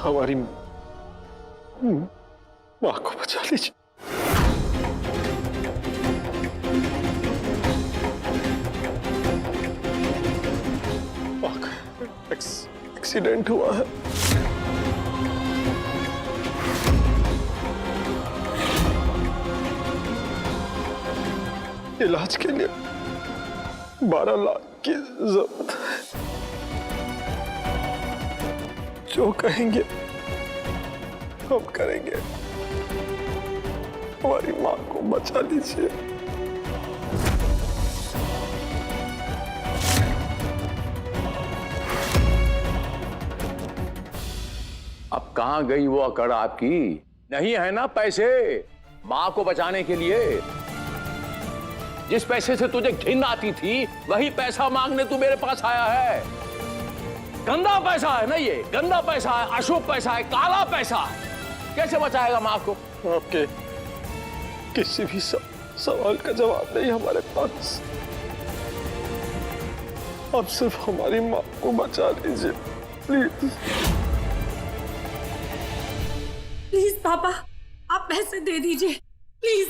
हमारी माँ को बचा लीजिए। माँ का एक्सीडेंट हुआ है। इलाज के लिए 12 लाख की जरूरत है। जो कहेंगे हम करेंगे। हमारी माँ को बचा लीजिए। अब कहां गई वो अकड़ आपकी? नहीं है ना पैसे मां को बचाने के लिए? जिस पैसे से तुझे घिन आती थी वही पैसा मांगने तू मेरे पास आया है। गंदा पैसा है ना, ये गंदा पैसा है, अशुभ पैसा है, काला पैसा है। कैसे बचाएगा मां को? आपके किसी भी सवाल का जवाब नहीं हमारे पास। आप सिर्फ हमारी मां को बचा लीजिए प्लीज। प्लीज पापा, आप पैसे दे दीजिए प्लीज।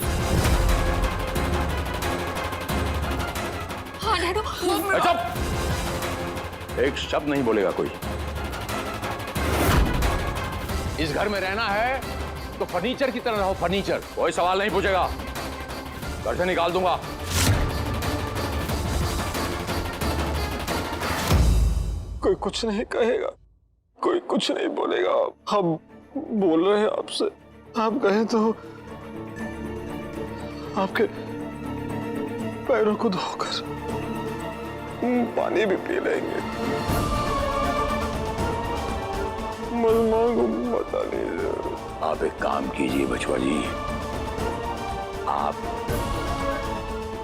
हाँ डैडो। चुप! एक शब्द नहीं बोलेगा कोई। इस घर में रहना है तो फर्नीचर की तरह रहो, फर्नीचर। कोई सवाल नहीं पूछेगा, घर से निकाल दूंगा। कोई कुछ नहीं कहेगा, कोई कुछ नहीं बोलेगा। हम बोल रहे हैं आपसे, आप कहें तो आपके पैरों को धोकर पानी भी पी लेंगे। मां को बता लीजिए। आप एक काम कीजिए बचवा जी, आप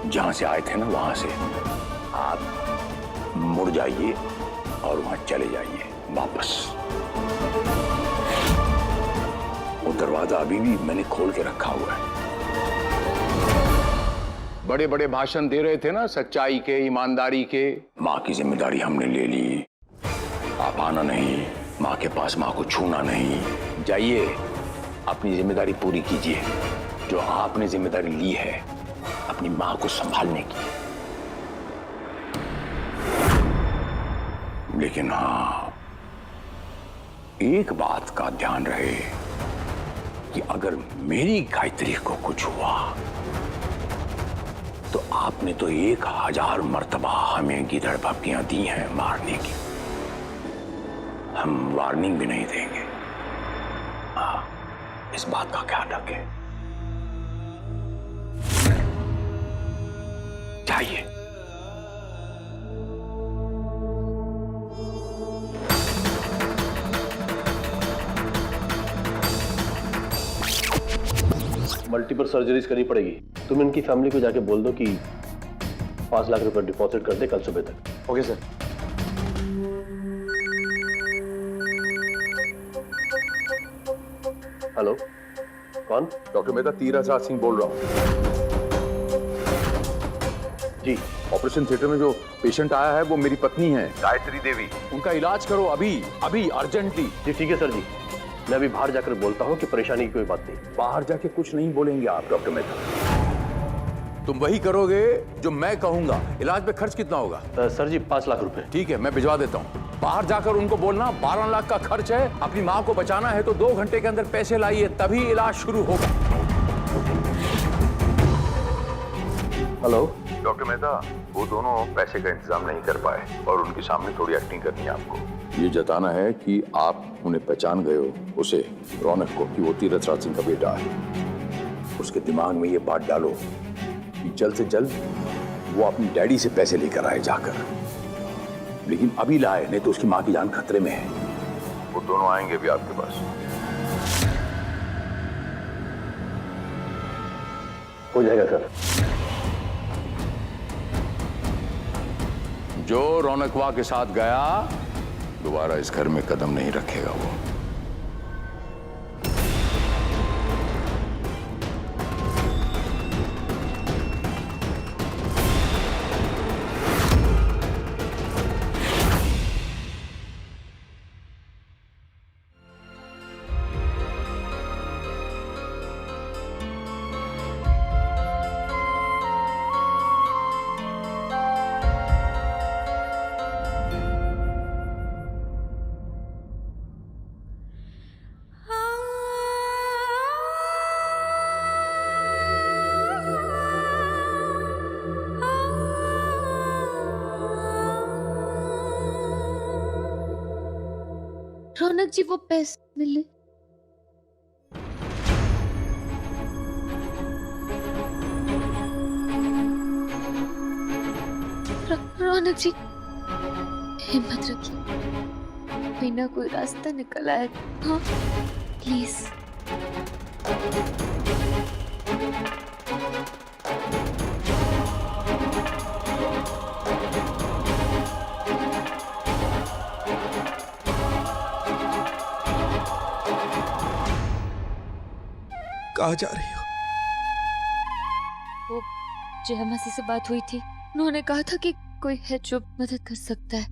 जहां से आए थे ना वहां से आप मुड़ जाइए और वहां चले जाइए वापस। वो दरवाजा अभी भी मैंने खोल के रखा हुआ है। बड़े बड़े भाषण दे रहे थे ना सच्चाई के, ईमानदारी के। माँ की जिम्मेदारी हमने ले ली। आप आना नहीं, माँ के पास माँ को छूना नहीं। जाइए, अपनी जिम्मेदारी पूरी कीजिए जो आपने जिम्मेदारी ली है अपनी माँ को संभालने की। लेकिन हाँ, एक बात का ध्यान रहे कि अगर मेरी गायत्री को कुछ हुआ तो आपने तो 1000 मर्तबा हमें गिदड़ भपकियां दी हैं मारने की। हम वार्निंग भी नहीं देंगे। हाँ, इस बात का ख्याल रखें। जाइए। मल्टीपल सर्जरीज करनी पड़ेगी। तुम इनकी फैमिली को जाके बोल दो कि 5 लाख रुपए डिपॉजिट कर दे कल सुबह तक। Okay sir. हेलो, कौन? डॉक्टर मेहता, तीरासाद सिंह बोल रहा हूँ। जी। ऑपरेशन थिएटर में जो पेशेंट आया है वो मेरी पत्नी है गायत्री देवी। उनका इलाज करो अभी अभी अर्जेंटली। जी ठीक है सर जी, मैं अभी बाहर जाकर बोलता हूँ कि परेशानी की कोई बात नहीं। बाहर जाके कुछ नहीं बोलेंगे आप डॉक्टर मेहता, तुम वही करोगे जो मैं कहूंगा। इलाज पे खर्च कितना होगा? सर जी 5 लाख रुपए। ठीक है, मैं भिजवा देता हूँ। बाहर जाकर उनको बोलना 12 लाख का खर्च है, अपनी माँ को बचाना है तो 2 घंटे के अंदर पैसे लाइए, तभी इलाज शुरू होगा। हेलो डॉक्टर मेहता, वो दोनों पैसे का इंतजाम नहीं कर पाए और उनके सामने थोड़ी एक्टिंग करनी है आपको। ये जताना है कि आप उन्हें पहचान गए हो, उसे रौनक को, कि वो तीरथराज सिंह का बेटा है। उसके दिमाग में ये बात डालो कि जल्द से जल्द वो अपनी डैडी से पैसे लेकर आए जाकर, लेकिन अभी लाए नहीं तो उसकी माँ की जान खतरे में है। वो दोनों आएंगे भी आपके पास। हो जाएगा सर। जो रौनकवा के साथ गया दोबारा इस घर में कदम नहीं रखेगा वो। रौनक जी वो पैसे मिले। रौनक जी हिम्मत रखिए, कोई ना कोई रास्ता निकल आएगा। हाँ प्लीज। कहाँ जा रही हो? वो जय मासी से बात हुई थी, उन्होंने कहा था कि कोई है जो मदद कर सकता है।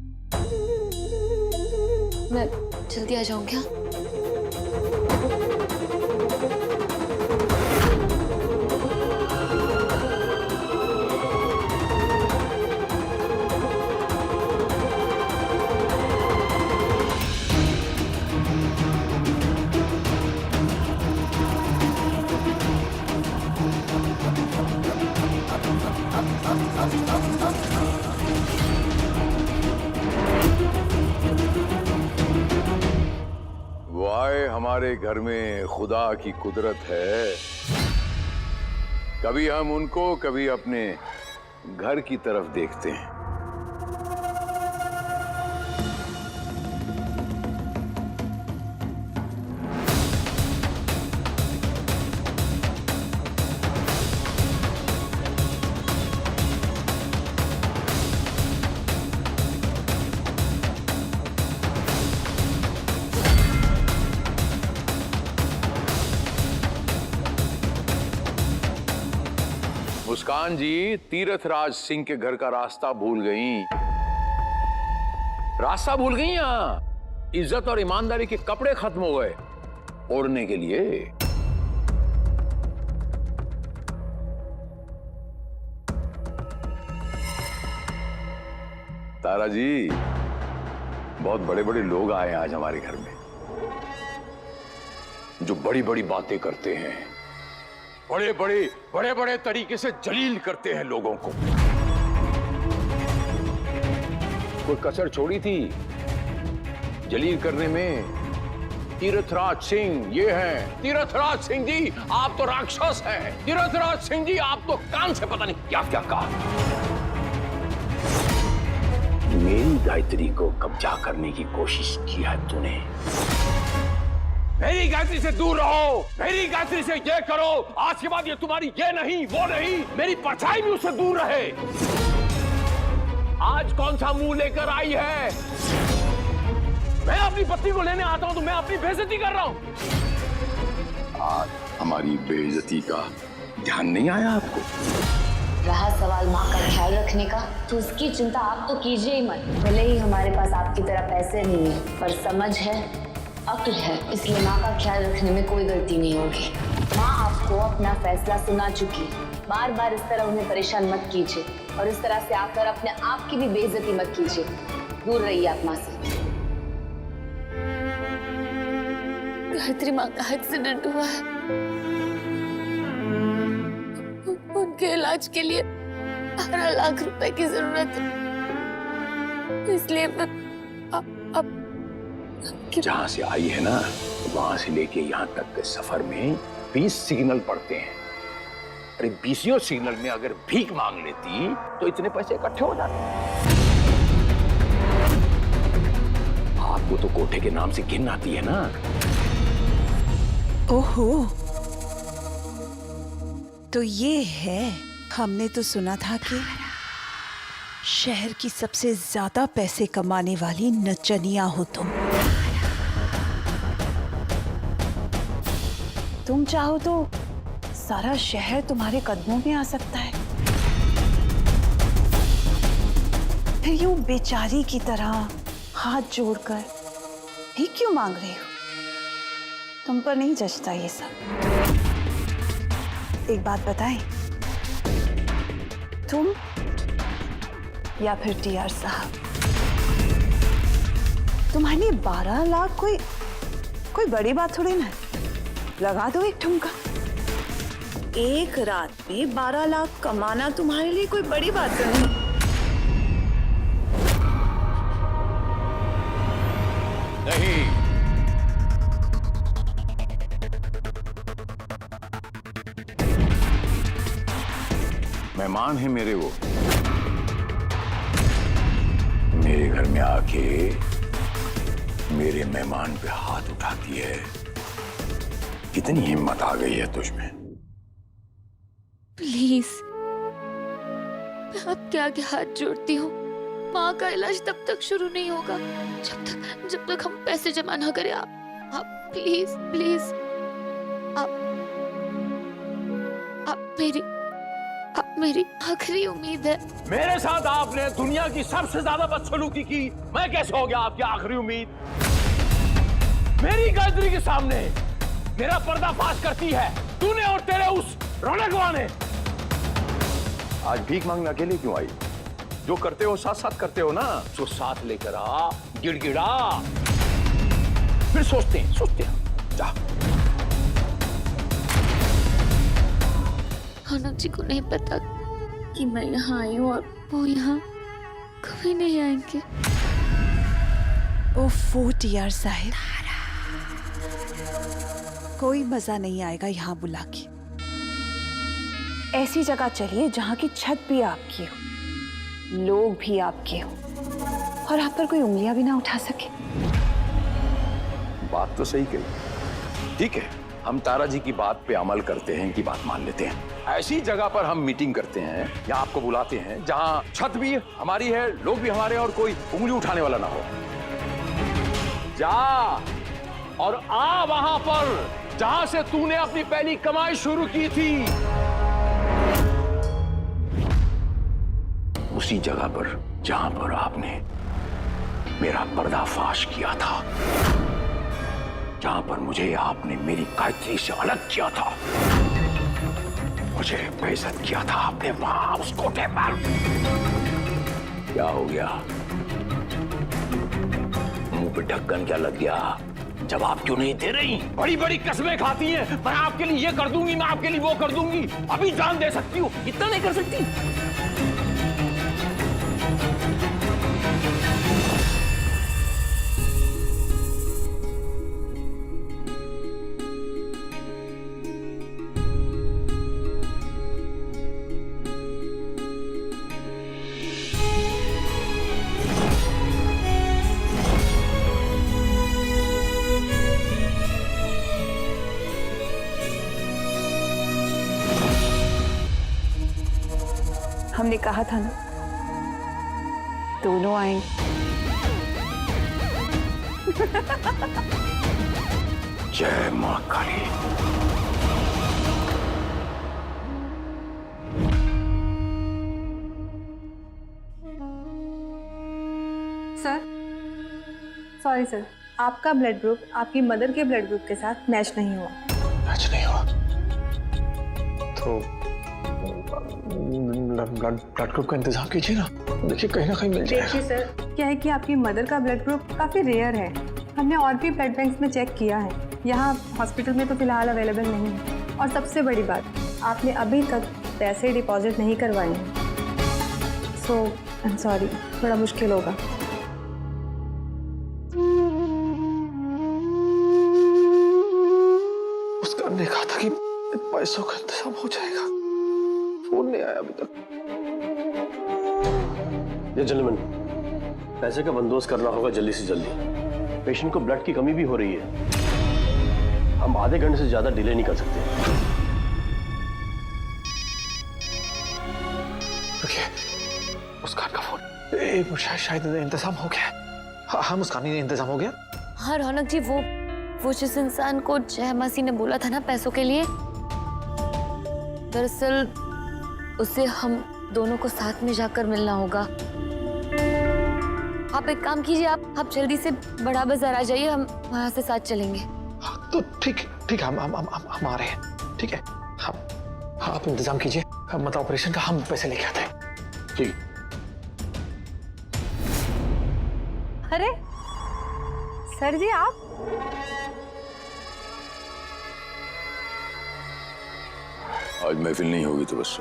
मैं जल्दी आ जाऊं क्या? वाह, हमारे घर में खुदा की कुदरत है। कभी हम उनको, कभी अपने घर की तरफ देखते हैं। मुस्कान जी तीर्थराज सिंह के घर का रास्ता भूल गई। रास्ता भूल गई या इज्जत और ईमानदारी के कपड़े खत्म हो गए ओढ़ने के लिए? तारा जी, बहुत बड़े बड़े लोग आए आज हमारे घर में, जो बड़ी बड़ी बातें करते हैं, बड़े बड़े तरीके से जलील करते हैं लोगों को। कोई कसर छोड़ी थी जलील करने में? तीर्थराज सिंह ये हैं। तीर्थराज सिंह जी आप तो राक्षस हैं। तीर्थराज सिंह जी आप तो कान से पता नहीं क्या क्या कहा। मेरी गायत्री को कब्जा करने की कोशिश की है तूने। मेरी गायत्री से दूर रहो, मेरी गायत्री से ये करो, आज के बाद ये तुम्हारी ये नहीं वो नहीं, मेरी परछाई भी उससे दूर रहे। आज कौन सा मुंह लेकर आई है? मैं अपनी पत्नी को लेने आता हूं तो मैं अपनी बेइज्जती कर रहा हूं। आज हमारी बेइज्जती का ध्यान नहीं आया आपको? रहा सवाल माँ का ख्याल रखने का, तो उसकी चिंता आप तो कीजिए ही मत। भले ही हमारे पास आपकी तरह पैसे नहीं है, पर समझ है, अक्ल है, इसलिए माँ का ख्याल रखने में कोई गलती नहीं होगी। माँ आपको अपना फैसला सुना चुकी, बार बार इस तरह उन्हें परेशान मत कीजिए और इस तरह से आकर अपने आप की भी बेइज्जती मत कीजिए। दूर रहिए आप माँ से। गायत्री माँ का एक्सीडेंट हुआ है, उनके इलाज के लिए 12 लाख रुपए की जरूरत है, इसलिए अब जहां से आई है ना, वहां से लेके यहां तक के सफर में 20 सिग्नल पड़ते हैं। अरे 20 सिग्नल में अगर भीख मांग लेती तो इतने पैसे इकट्ठे हो जाते। आपको तो कोठे के नाम से घिन आती है ना। ओहो, तो ये है। हमने तो सुना था कि शहर की सबसे ज्यादा पैसे कमाने वाली नचनिया हो तुम चाहो तो सारा शहर तुम्हारे कदमों में आ सकता है। फिर यूं बेचारी की तरह हाथ जोड़कर ही क्यों मांग रही हो? तुम पर नहीं जचता ये सब। एक बात बताएं, तुम या फिर टीआर साहब, तुम्हारे लिए 12 लाख कोई बड़ी बात थोड़ी ना। लगा दो एक ठुमका। एक रात में 12 लाख कमाना तुम्हारे लिए कोई बड़ी बात तो नहीं। नहीं, मेहमान है मेरे वो। मेरे घर में आके मेरे मेहमान पे हाथ उठाती है। कितनी हिम्मत आ गई है तुझमें। प्लीज, मैं आपके आगे हाथ जोड़ती हूँ। माँ का इलाज तब तक शुरू नहीं होगा जब तक हम पैसे जमा ना करें। आप प्लीज प्लीज, आप मेरी आखिरी उम्मीद है। मेरे साथ आपने दुनिया की सबसे ज्यादा बदसलूकी की, मैं कैसे हो गया आपकी आखिरी उम्मीद? मेरी गायत्री के सामने मेरा पर्दाफाश करती है तूने और तेरे उस रौनकवा ने। आज भीख मांगने अकेले क्यों आई? जो करते हो साथ साथ करते हो ना। तो साथ लेकर आ, गिड़गिड़ा, फिर सोचते हैं। जा। रौनक जी को नहीं पता कि मैं यहाँ आई हूँ और वो यहाँ कभी नहीं आएंगे। ओफो टीआर साहिब, कोई मजा नहीं आएगा यहाँ बुला के। ऐसी जगह चलिए जहाँ की छत भी आपकी हो, लोग भी आपके हो और आप पर कोई उंगलियां भी ना उठा सके। बात तो सही कही। ठीक है, हम तारा जी की बात पे अमल करते हैं, इनकी बात मान लेते हैं। ऐसी जगह पर हम मीटिंग करते हैं या आपको बुलाते हैं जहां छत भी हमारी है, लोग भी हमारे, और कोई उंगली उठाने वाला ना हो। जा और आ वहां पर जहां से तूने अपनी पहली कमाई शुरू की थी। उसी जगह पर जहां पर आपने मेरा पर्दाफाश किया था, जहां पर मुझे आपने मेरी गायत्री से अलग किया था, मुझे बेइज्जत किया था आपने वहां उस कोटे पर। क्या हो गया? मुंह पे ढक्कन क्या लग गया? जवाब क्यों नहीं दे रही? बड़ी बड़ी कसमें खाती हैं, मैं आपके लिए ये कर दूंगी, मैं आपके लिए वो कर दूंगी। अभी जान दे सकती हूँ, इतना नहीं कर सकती। हमने कहा था ना, दोनों आएंगे। जय मां काली। सर, सॉरी सर, आपका ब्लड ग्रुप आपकी मदर के ब्लड ग्रुप के साथ मैच नहीं हुआ। मैच नहीं हुआ तो ब्लड ग्रुप का इंतजाम कीजिए ना, देखिए कहीं ना कहीं मिल जाए। देखिए सर, क्या है कि आपकी मदर का ब्लड ग्रुप काफ़ी रेयर है। हमने और भी ब्लड बैंक्स में चेक किया है, यहाँ हॉस्पिटल में तो फिलहाल अवेलेबल नहीं है। और सबसे बड़ी बात, आपने अभी तक पैसे डिपॉजिट नहीं करवाए हैं। सो आई एम सॉरी, थोड़ा मुश्किल होगा। उसका ने कहा था कि पैसों का इंतजाम हो जाएगा, फोन नहीं आया अभी तक। ये जेंटलमैन, पैसे का बंदोबस्त करना होगा जल्दी से जल्दी। पेशेंट को ब्लड की कमी भी हो रही है, हम आधे घंटे से ज्यादा डिले नहीं कर सकते। देखिए मुस्कान का फोन, शायद इंतजाम हो गया। हाँ मुस्कान, इंतजाम हो गया। हाँ रौनक जी, वो जिस इंसान को जय मासी ने बोला था ना पैसों के लिए, दरअसल उसे हम दोनों को साथ में जाकर मिलना होगा। आप एक काम कीजिए, आप जल्दी से बड़ा बाजार आ जाइए, हम वहां से साथ चलेंगे। हाँ, तो ठीक हम आ रहे हैं। ठीक है, हम आप इंतजाम कीजिए, मतलब ऑपरेशन का हम पैसे लेके आते हैं। ठीक। अरे सर जी, आप आज महफिल नहीं होगी तो बस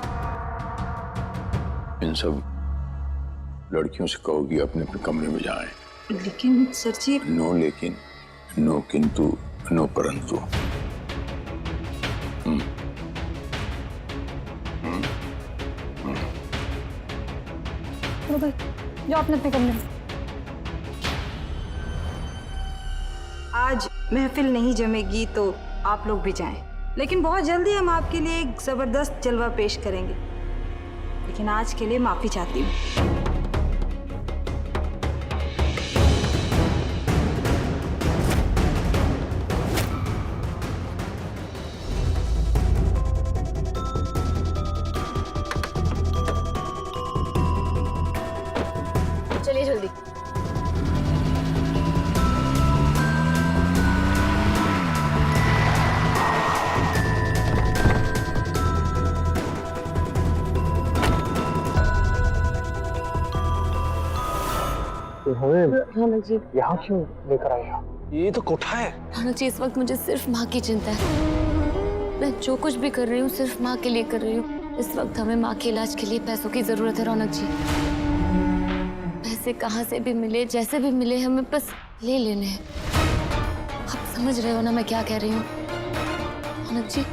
इन सब लड़कियों से कहोगी अपने अपने कमरे में जाएं। लेकिन सर जी, नो लेकिन, नो किंतु, नो परंतु। चलो भाई जाओ अपने अपने कमरे में। आज महफिल नहीं जमेगी तो आप लोग भी जाएं, लेकिन बहुत जल्दी हम आपके लिए एक जबरदस्त जलवा पेश करेंगे। लेकिन आज के लिए माफी चाहती हूँ। चलिए जल्दी। रौनक जी, यहाँ क्यों लेकर आई हो? ये तो कोठा है। रौनक जी, इस वक्त मुझे सिर्फ माँ की चिंता है। मैं जो कुछ भी कर रही हूँ सिर्फ माँ के लिए कर रही हूँ। इस वक्त हमें माँ के इलाज के लिए पैसों की जरूरत है रौनक जी। पैसे कहाँ से भी मिले, जैसे भी मिले, हमें बस ले लेने हैं। आप समझ रहे हो ना मैं क्या कह रही हूँ? रौनक जी,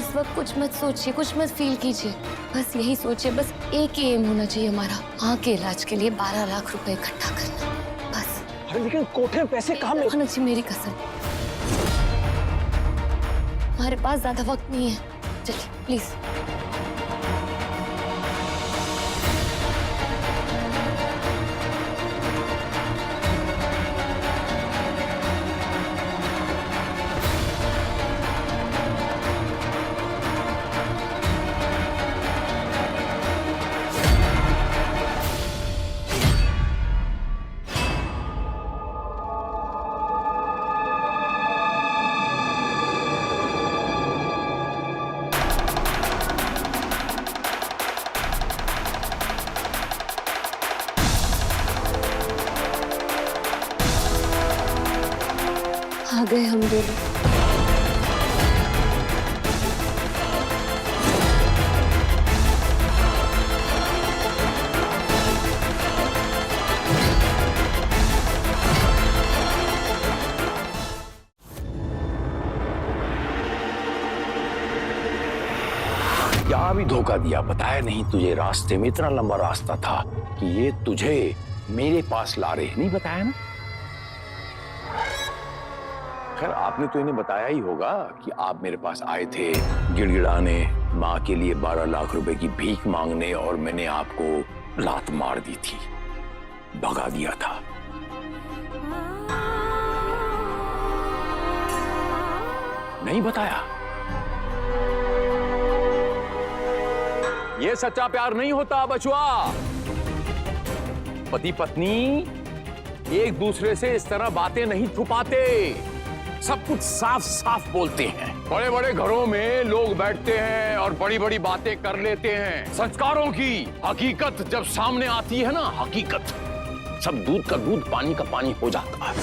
इस वक्त कुछ मत सोचिए, कुछ मत फील कीजिए। बस यही सोचिए, बस एक ही एम होना चाहिए हमारा, माँ के इलाज के लिए 12 लाख रुपए इकट्ठा करना, बस। अरे लेकिन कोठे में पैसे कहाँ मिले? रौनक जी, मेरी कसम, हमारे पास ज्यादा वक्त नहीं है। चलिए प्लीज। आ गए हम दोनों। यहाँ भी धोखा दिया, बताया नहीं तुझे रास्ते में इतना लंबा रास्ता था कि ये तुझे मेरे पास ला रहे, नहीं बताया ना? खैर आपने तो इन्हें बताया ही होगा कि आप मेरे पास आए थे गिड़गिड़ाने, माँ के लिए 12 लाख रुपए की भीख मांगने, और मैंने आपको लात मार दी थी, भगा दिया था। नहीं बताया? ये सच्चा प्यार नहीं होता बचुआ। पति पत्नी एक दूसरे से इस तरह बातें नहीं छुपाते, सब कुछ साफ साफ बोलते हैं। बड़े बड़े घरों में लोग बैठते हैं और बड़ी बड़ी बातें कर लेते हैं। संस्कारों की हकीकत जब सामने आती है ना, हकीकत, सब दूध का दूध पानी का पानी हो जाता है।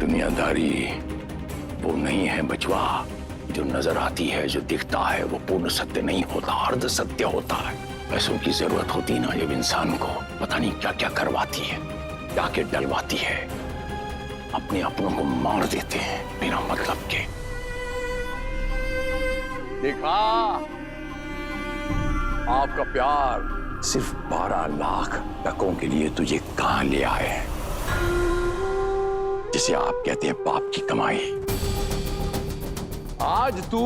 दुनियादारी वो नहीं है बचवा, जो नजर आती है, जो दिखता है, वो पूर्ण सत्य नहीं होता, अर्ध सत्य होता है। पैसों की जरूरत होती ना जब इंसान को, पता नहीं क्या क्या करवाती है, क्या क्या डलवाती है, अपने अपनों को मार देते हैं बिना मतलब के। देखा, आपका प्यार सिर्फ 12 लाख टकों के लिए तुझे कहां ले आए, जिसे आप कहते हैं बाप की कमाई। आज तू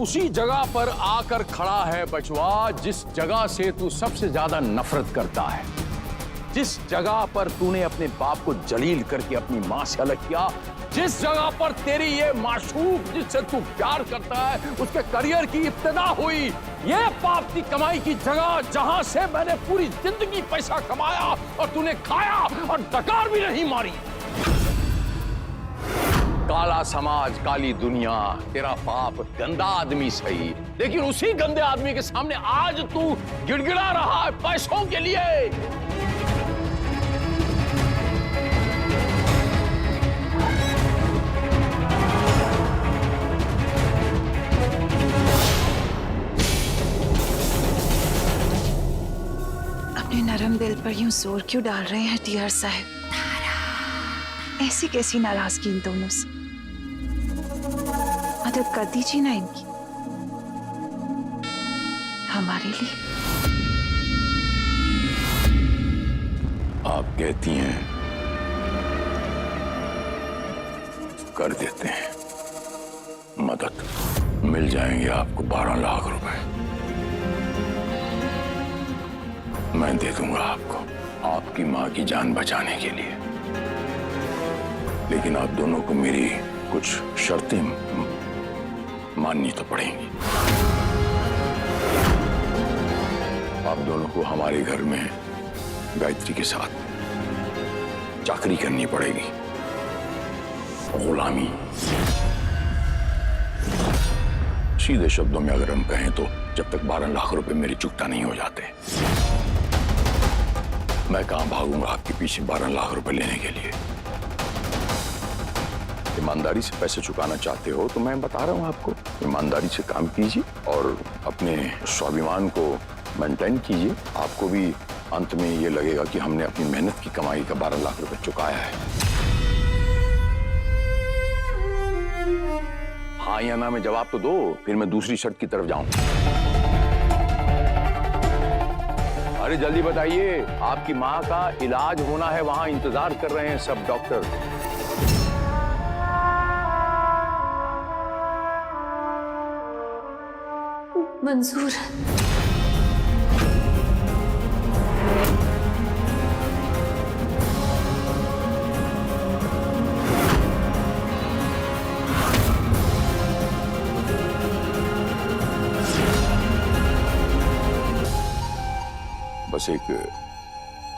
उसी जगह पर आकर खड़ा है बचवा, जिस जगह से तू सबसे ज्यादा नफरत करता है, जिस जगह पर तूने अपने बाप को जलील करके अपनी मां से अलग किया, जिस जगह पर तेरी ये माशूक जिससे तू प्यार करता है उसके करियर की इब्तिदा हुई, ये बाप की कमाई की जगह जहां से मैंने पूरी जिंदगी पैसा कमाया और तूने खाया और डकार भी नहीं मारी। काला समाज, काली दुनिया, तेरा बाप गंदा आदमी सही, लेकिन उसी गंदे आदमी के सामने आज तू गिड़गिड़ा रहा है पैसों के लिए। अपने नरम दिल पर यूं जोर क्यों डाल रहे हैं टीआर साहब? ऐसी कैसी नाराजगी इन दोनों से? मदद कर दीजिए ना इनकी, हमारे लिए। कहती हैं कर देते हैं मदद, मिल जाएंगे आपको 12 लाख रुपए। मैं दे दूंगा आपको, आपकी मां की जान बचाने के लिए। लेकिन आप दोनों को मेरी कुछ शर्तें माननी तो पड़ेंगी। आप दोनों को हमारे घर में गायत्री के साथ चाकरी करनी पड़ेगी, गुलामी। सीधे शब्दों में अगर हम कहें तो जब तक 12 लाख रुपए मेरे चुकता नहीं हो जाते, मैं कहां भागूंगा आपके पीछे 12 लाख रुपए लेने के लिए। ईमानदारी से पैसे चुकाना चाहते हो तो मैं बता रहा हूं आपको, ईमानदारी से काम कीजिए और अपने स्वाभिमान को मेंटेन कीजिए। आपको भी अंत में ये लगेगा कि हमने अपनी मेहनत की कमाई का 12 लाख रुपए चुकाया है। हाँ या ना में जवाब तो दो, फिर मैं दूसरी शर्त की तरफ जाऊं। अरे जल्दी बताइए, आपकी माँ का इलाज होना है, वहां इंतजार कर रहे हैं सब डॉक्टर। मंजूर। बस एक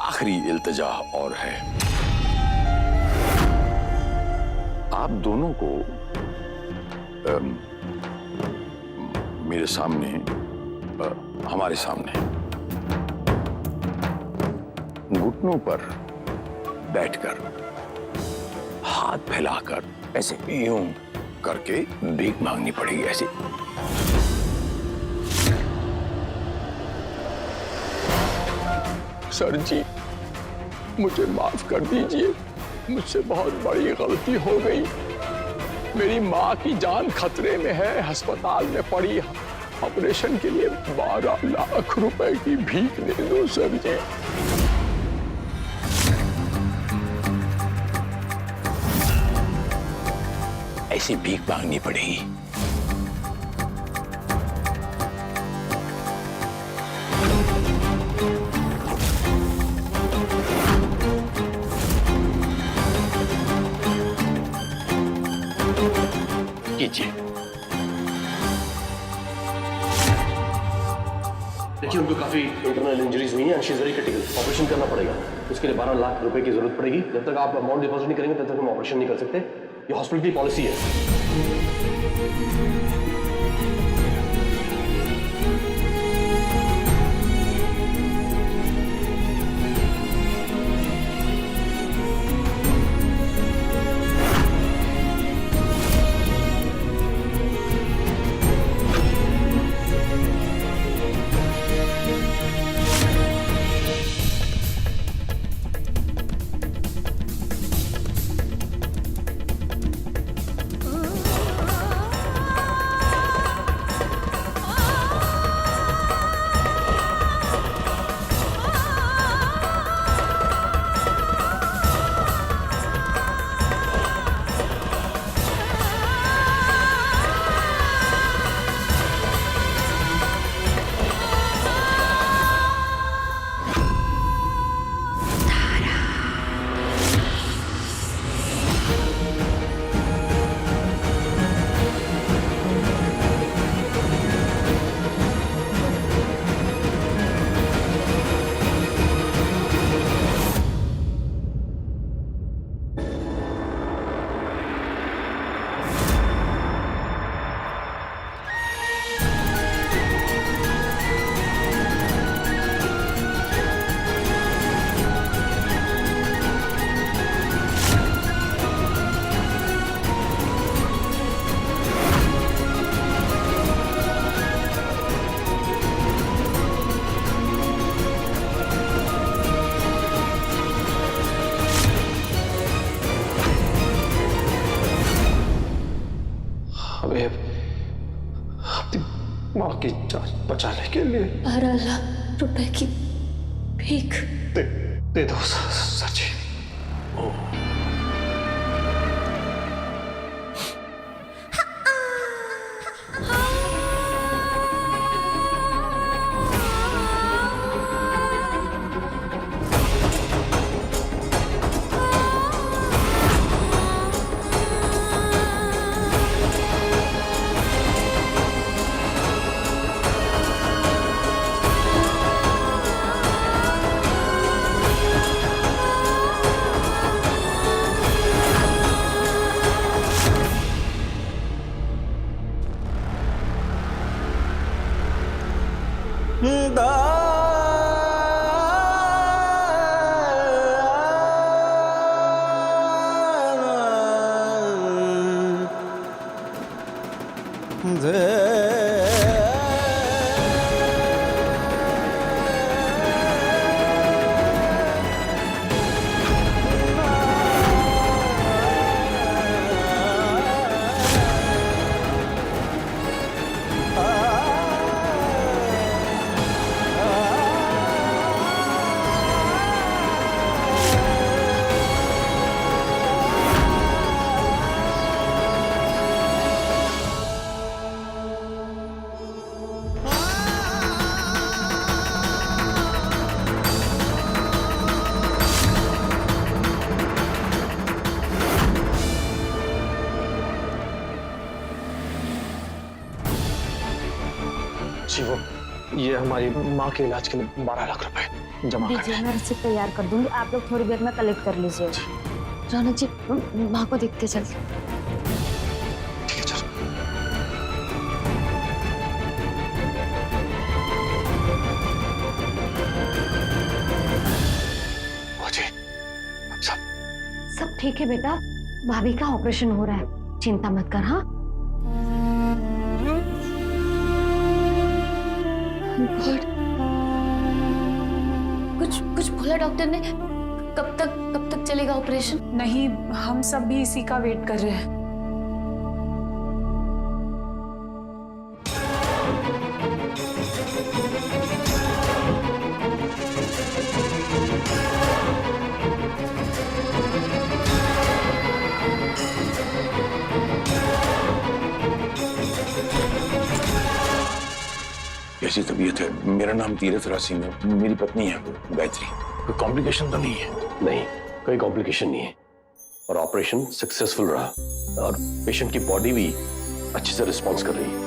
आखिरी इल्तिजा और है, आप दोनों को मेरे सामने, हमारे सामने घुटनों पर बैठकर, हाथ फैलाकर ऐसे यूं करके भीख मांगनी पड़ेगी, ऐसे। सर जी, मुझे माफ कर दीजिए, मुझसे बहुत बड़ी गलती हो गई। मेरी माँ की जान खतरे में है, अस्पताल में पड़ी, ऑपरेशन के लिए 12 लाख रुपए की भीख दे दो सर जी। ऐसी भीख मांगनी पड़ेगी। कीजिए। देखिए, उनको काफी इंटरनल इंजरीज हुई हैं and she is very critical. Operation करना पड़ेगा, उसके लिए 12 लाख रुपए की जरूरत पड़ेगी। जब तक आप अमाउंट डिपॉजिट नहीं करेंगे तब तक हम ऑपरेशन नहीं कर सकते। ये हॉस्पिटल की पॉलिसी है। माँ की जान बचाने के लिए 12 लाख रुपए की भीख दे दो सर जी। जी वो ये हमारी माँ के इलाज के लिए 12 लाख रुपए जमा कर दीजिए, मैं रिसिप्ट तैयार कर दूंगी, आप लोग थोड़ी देर में कलेक्ट कर लीजिए। रौनक जी, माँ को देखते चलते। ठीक है चलो। सब ठीक है बेटा, भाभी का ऑपरेशन हो रहा है, चिंता मत कर। हाँ कुछ बोला डॉक्टर ने? कब तक चलेगा ऑपरेशन? नहीं, हम सब भी इसी का वेट कर रहे हैं। कैसी तबीयत है? मेरा नाम तीरथ राज सिंह है, मेरी पत्नी है गायत्री। कोई कॉम्प्लिकेशन तो नहीं है? नहीं, कोई कॉम्प्लिकेशन नहीं है और ऑपरेशन सक्सेसफुल रहा और पेशेंट की बॉडी भी अच्छे से रिस्पॉन्स कर रही है।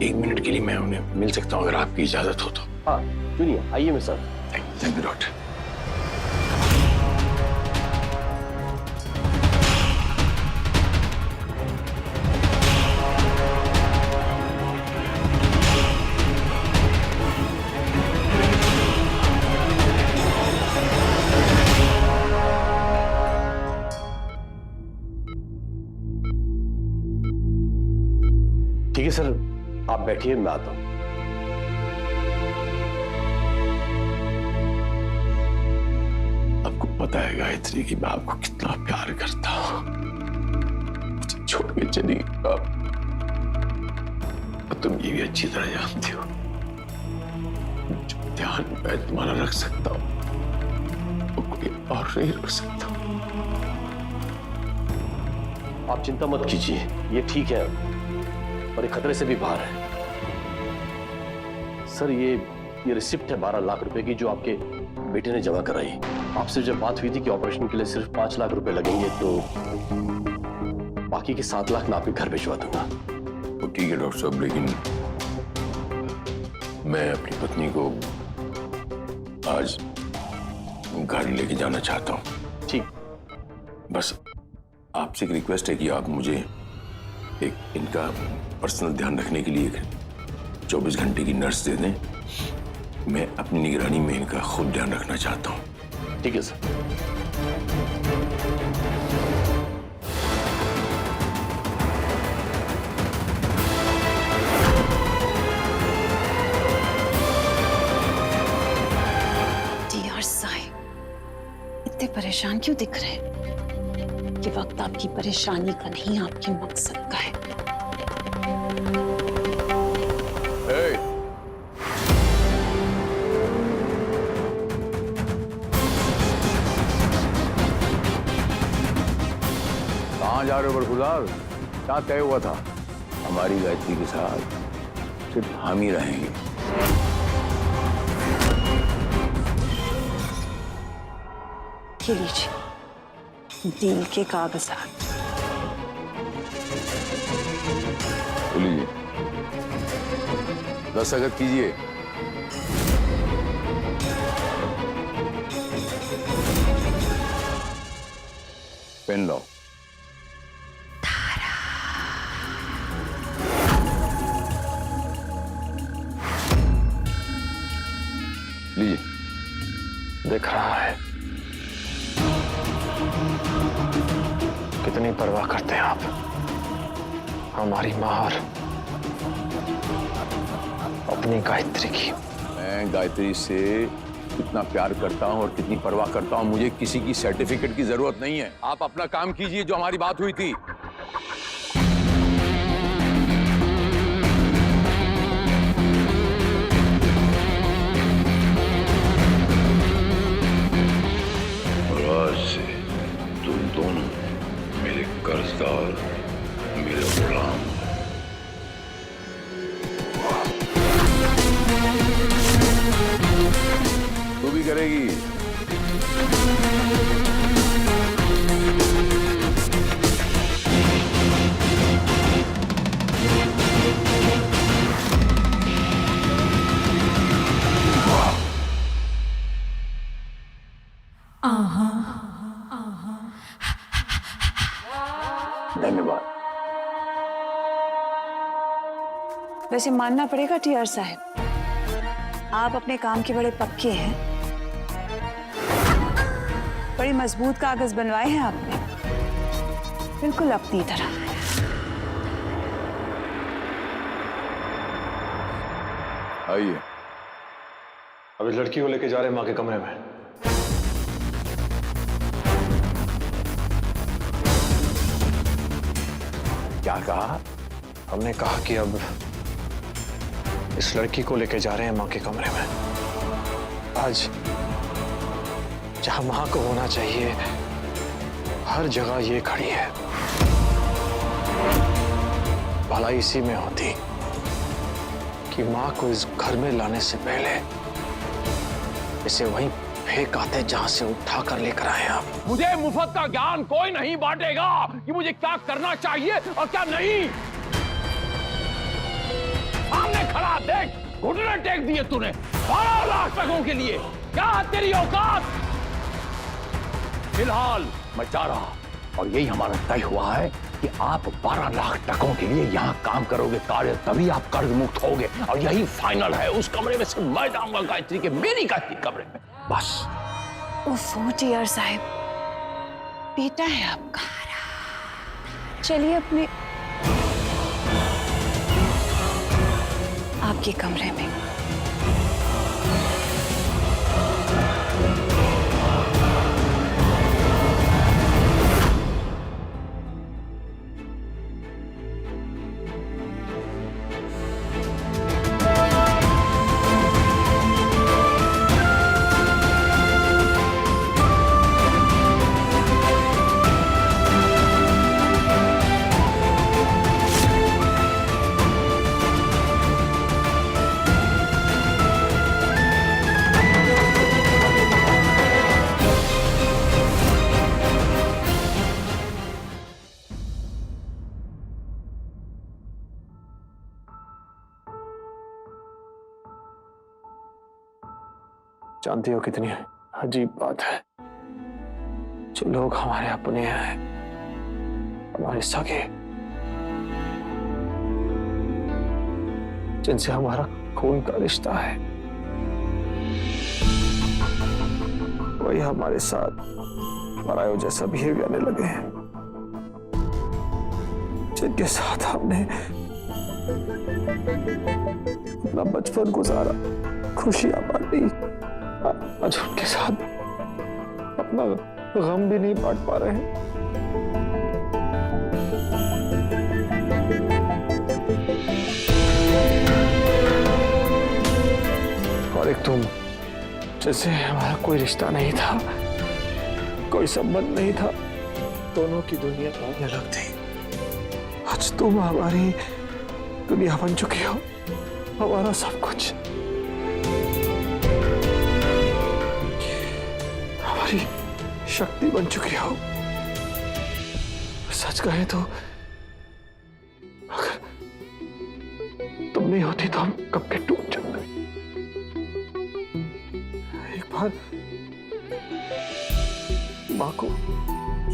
एक मिनट के लिए मैं उन्हें मिल सकता हूँ अगर आपकी इजाजत हो तो? हाँ क्यों नहीं, आइए मेरे साथ। Thank you doctor. ठीक है सर, आप बैठिए, मैं आता हूं। आपको पता है गायत्री कि मैं आपको कितना प्यार करता हूं। मुझे छोड़ के चली आप, तुम ये भी अच्छी तरह जानती हो। जो ध्यान मैं तुम्हारा रख सकता हूं वो कोई और नहीं रख सकता। आप चिंता मत कीजिए, ये ठीक है और ये खतरे से भी बाहर है। सर ये रिसिप्ट है 12 लाख रुपए की जो आपके बेटे ने जमा कराई। आपसे जब बात हुई थी कि ऑपरेशन के लिए सिर्फ 5 लाख रुपए लगेंगे तो बाकी के 7 लाख मैं आपके घर भिजवा दूंगा। तो ठीक है डॉक्टर साहब, लेकिन मैं अपनी पत्नी को आज घर लेके जाना चाहता हूँ। ठीक, बस आपसे एक रिक्वेस्ट है कि आप मुझे एक इनका पर्सनल ध्यान रखने के लिए 24 घंटे की नर्स दे दें। मैं अपनी निगरानी में इनका खुद ध्यान रखना चाहता हूँ। ठीक है सर। डियर साहिब, इतने परेशान क्यों दिख रहे हैं? ये वक्त आपकी परेशानी का नहीं, आपके मकसद का है। कहाँ जा रहे हो बरखुरदार? क्या तय हुआ था? हमारी गायत्री के साथ सिर्फ हम ही रहेंगे। ये लीजिए डील के कागजात। तो लीजिए, दस्तखत कीजिए। पेन लो। लीजिए। दिख रहा है कितनी परवाह करते हैं आप हमारी मां और अपनी गायत्री की। मैं गायत्री से कितना प्यार करता हूं और कितनी परवाह करता हूं, मुझे किसी की सर्टिफिकेट की जरूरत नहीं है। आप अपना काम कीजिए, जो हमारी बात हुई थी। और आज से तुम दोनों मेरे कर्जदार, मेरे गुलाम। तू भी करेगी। धन्यवाद। वैसे मानना पड़ेगा टीआर साहब, आप अपने काम के बड़े पक्के हैं। बड़ी मजबूत कागज बनवाए हैं आपने, बिल्कुल अपनी तरह। आइए। अभी लड़की को लेके जा रहे हैं मां के कमरे में। क्या कहा? हमने कहा कि अब इस लड़की को लेके जा रहे हैं मां के कमरे में। आज जहां मां को होना चाहिए, हर जगह ये खड़ी है। भलाई इसी में होती कि मां को इस घर में लाने से पहले इसे वहीं फेंक आते जहां से उठा कर लेकर आए आप। मुझे मुफ्त का ज्ञान कोई नहीं बांटेगा कि मुझे क्या करना चाहिए और क्या नहीं। सामने खड़ा देख, घुटने टेक दिए तूने 12 लाख टकों के लिए। क्या है तेरी औकात? फिलहाल मैं जा रहा और यही हमारा तय हुआ है कि आप 12 लाख टकों के लिए यहाँ काम करोगे कार्य, तभी आप कर्ज मुक्त होगे। और यही फाइनल है। उस कमरे में सिर्फ मैं जाऊंगा गायत्री के, मेरी गायत्री कमरे में, बस। ओफो टीआर साहब, बेटा है आपका, चलिए अपने आपके कमरे में। जानती हो कितनी अजीब बात है, जो लोग हमारे अपने हैं, हमारे सगे, जिनसे हमारा खून का रिश्ता है, वही हमारे साथ परायों जैसा बिहेव करने लगे हैं। जिनके साथ हमने अपना बचपन गुजारा, खुशियां बांटी, आज उनके साथ अपना गम भी नहीं बांट पा रहे हैं। और एक तुम, जैसे हमारा कोई रिश्ता नहीं था, कोई संबंध नहीं था, दोनों की दुनिया अलग थी। आज तुम हमारी दुनिया बन चुकी हो, हमारा सब कुछ, हमारी शक्ति बन चुकी हो। सच कहे तो अगर तुम नहीं होती तो हम कब के टूट जाते। एक बार माँ को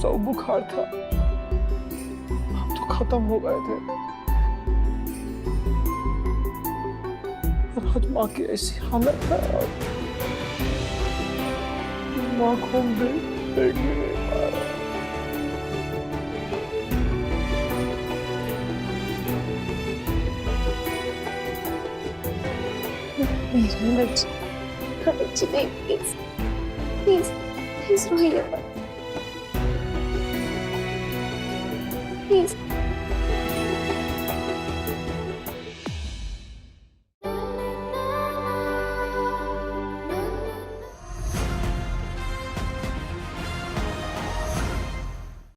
सब बुखार था, हम तो खत्म हो गए थे, और आज माँ की ऐसी हालत है, माँ को देख भी नहीं पा रहा। मेरा बच्ची नहीं, प्लीज प्लीज प्लीज रोइए मत, प्लीज।